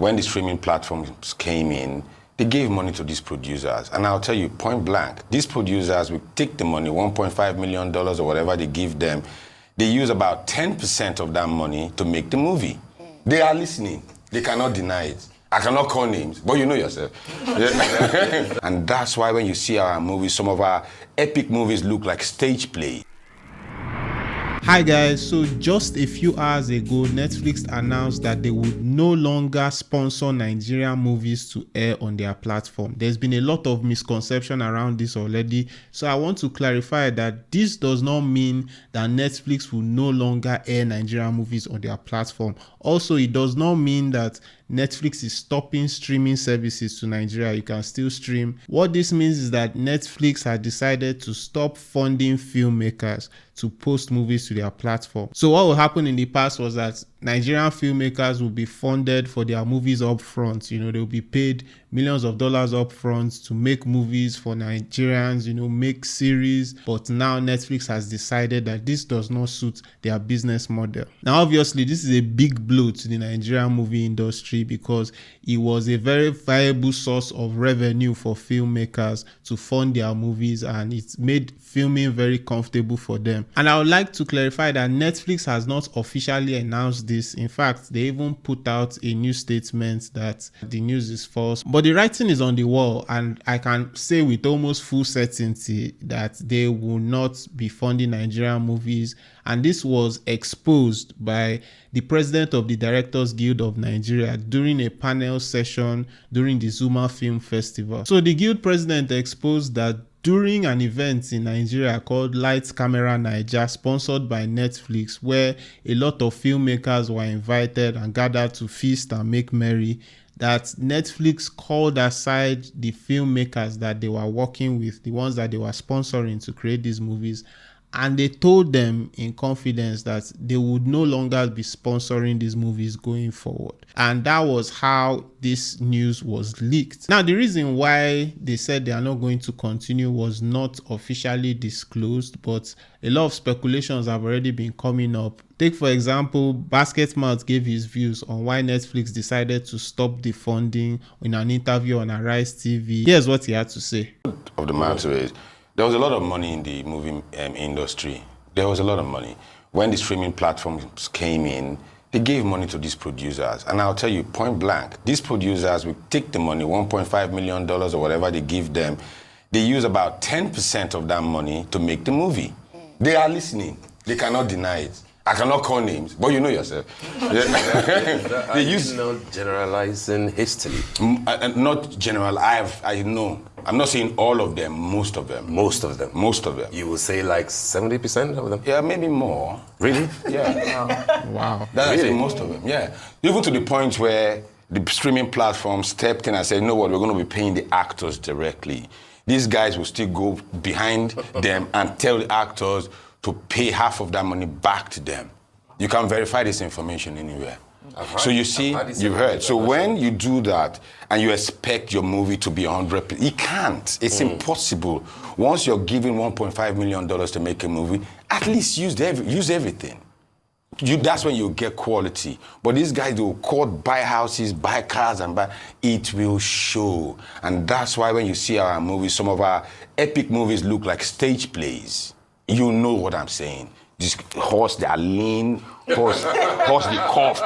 when the streaming platforms came in, they gave money to these producers. And I'll tell you, point blank, these producers will take the money, $1.5 million or whatever they give them. They use about 10% of that money to make the movie. They are listening. They cannot deny it. I cannot call names, but you know yourself. And that's why when you see our movies, some of our epic movies look like stage plays. Hi guys, so just a few hours ago, Netflix announced that they would no longer sponsor Nigerian movies to air on their platform. There's been a lot of misconception around this already, so I want to clarify that this does not mean that Netflix will no longer air Nigerian movies on their platform. Also, it does not mean that Netflix is stopping streaming services to Nigeria. You can still stream. What this means is that Netflix has decided to stop funding filmmakers to post movies to their platform. So what will happen in the past was that Nigerian filmmakers will be funded for their movies up front. They'll be paid millions of dollars up front to make movies for Nigerians, make series. But now Netflix has decided that this does not suit their business model. Now, obviously, this is a big blow to the Nigerian movie industry because it was a very viable source of revenue for filmmakers to fund their movies, and it's made filming very comfortable for them. And I would like to clarify that Netflix has not officially announced this. In fact, they even put out a news statement that the news is false. But the writing is on the wall, and I can say with almost full certainty that they will not be funding Nigerian movies. And this was exposed by the president of the Directors Guild of Nigeria during a panel session during the Zuma Film Festival. So the guild president exposed that during an event in Nigeria called Lights Camera Naija, sponsored by Netflix, where a lot of filmmakers were invited and gathered to feast and make merry, that Netflix called aside the filmmakers that they were working with, the ones that they were sponsoring to create these movies, and they told them in confidence that they would no longer be sponsoring these movies going forward. And that was how this news was leaked. Now, the reason why they said they are not going to continue was not officially disclosed, but a lot of speculations have already been coming up. Take, for example, Basketmouth gave his views on why Netflix decided to stop the funding in an interview on Arise TV. Here's what he had to say. Of the matter is, there was a lot of money in the movie industry. There was a lot of money. When the streaming platforms came in, they gave money to these producers. And I'll tell you, point blank, these producers will take the money, $1.5 million or whatever they give them. They use about 10% of that money to make the movie. They are listening. They cannot deny it. I cannot call names, but you know yourself. They use not generalizing hastily. Not general. I know. I'm not saying all of them. Most of them. Most of them. Most of them. You will say like 70% of them. Yeah, maybe more. Really? Yeah. Wow. That's really? Most of them. Yeah. Even to the point where the streaming platform stepped in and said, "You know what? We're going to be paying the actors directly. These guys will still go behind them and tell the actors to pay half of that money back to them." You can verify this information anywhere. So you see, you've heard. So when you do that and you expect your movie to be 100%, you can't. It's impossible. Once you're giving $1.5 million to make a movie, at least use everything. That's when you get quality. But these guys, they will buy houses, buy cars, and it will show. And that's why when you see our movies, some of our epic movies look like stage plays. You know what I'm saying. This horse, they are lean, horse they cough.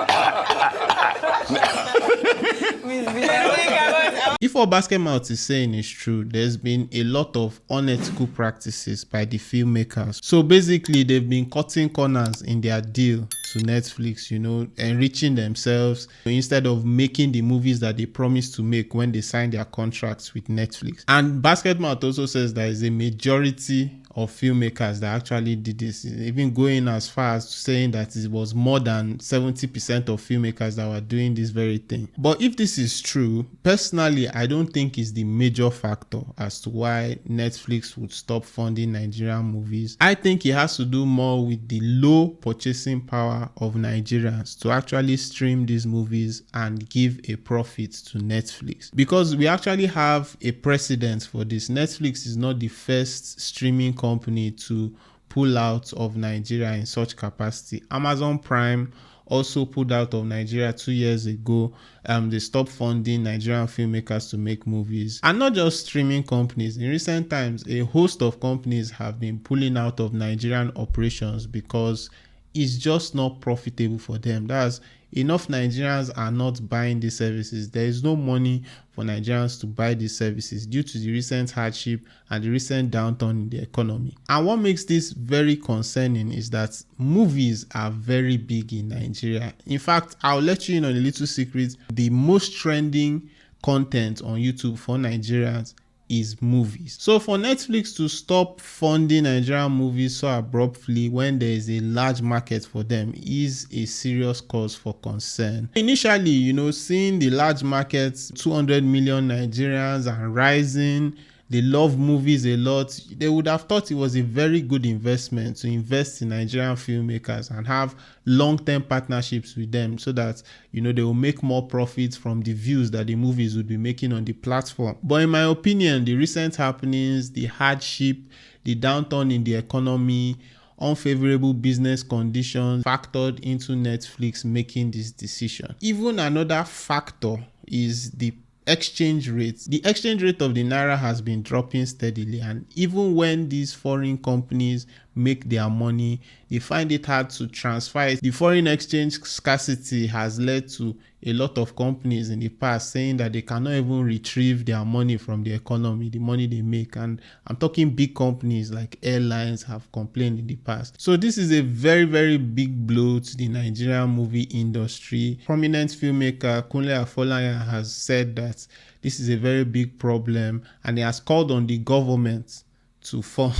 If what Basketmouth is saying is true, there's been a lot of unethical practices by the filmmakers. So basically, they've been cutting corners in their deal to Netflix, enriching themselves instead of making the movies that they promised to make when they signed their contracts with Netflix. And Basketmouth also says there is a majority of filmmakers that actually did this, even going as far as saying that it was more than 70% of filmmakers that were doing this very thing. But if this is true, personally, I don't think it's the major factor as to why Netflix would stop funding Nigerian movies. I think it has to do more with the low purchasing power of Nigerians to actually stream these movies and give a profit to Netflix. Because we actually have a precedent for this. Netflix is not the first streaming company to pull out of Nigeria in such capacity. Amazon Prime also pulled out of Nigeria 2 years ago. They stopped funding Nigerian filmmakers to make movies. And not just streaming companies. In recent times, a host of companies have been pulling out of Nigerian operations because it's just not profitable for them. That's enough Nigerians are not buying these services. There is no money for Nigerians to buy these services due to the recent hardship and the recent downturn in the economy. And what makes this very concerning is that movies are very big in Nigeria. In fact, I'll let you in on a little secret. The most trending content on YouTube for Nigerians is movies. So for Netflix to stop funding Nigerian movies so abruptly when there is a large market for them is a serious cause for concern. Initially, seeing the large markets, 200 million Nigerians and rising, they love movies a lot, they would have thought it was a very good investment to invest in Nigerian filmmakers and have long-term partnerships with them so that they will make more profits from the views that the movies would be making on the platform. But in my opinion, the recent happenings, the hardship, the downturn in the economy, unfavorable business conditions factored into Netflix making this decision. Even another factor is the exchange rate. The exchange rate of the naira has been dropping steadily, and even when these foreign companies make their money, they find it hard to transfer it. The foreign exchange scarcity has led to a lot of companies in the past saying that they cannot even retrieve their money from the economy, the money they make. And I'm talking big companies like airlines have complained in the past. So this is a very, very big blow to the Nigerian movie industry. Prominent filmmaker Kunle Afolayan has said that this is a very big problem, and he has called on the government to fund.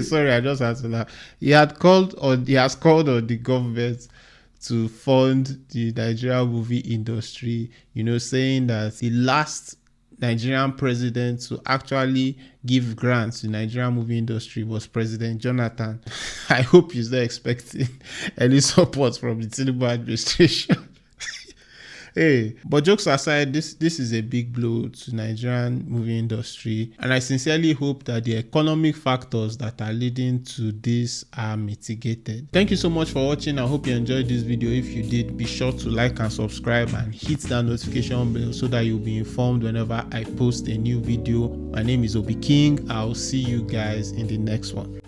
Sorry, I just had to laugh. He has called on the government to fund the Nigerian movie industry, saying that the last Nigerian president to actually give grants to the Nigerian movie industry was President Jonathan. I hope he's not expecting any support from the Tinubu administration. Hey, but jokes aside, this is a big blow to Nigerian movie industry, and I sincerely hope that the economic factors that are leading to this are mitigated. Thank you so much for watching. I hope you enjoyed this video. If you did, be sure to like and subscribe and hit that notification bell so that you'll be informed whenever I post a new video. My name is Obi King. I'll see you guys in the next one.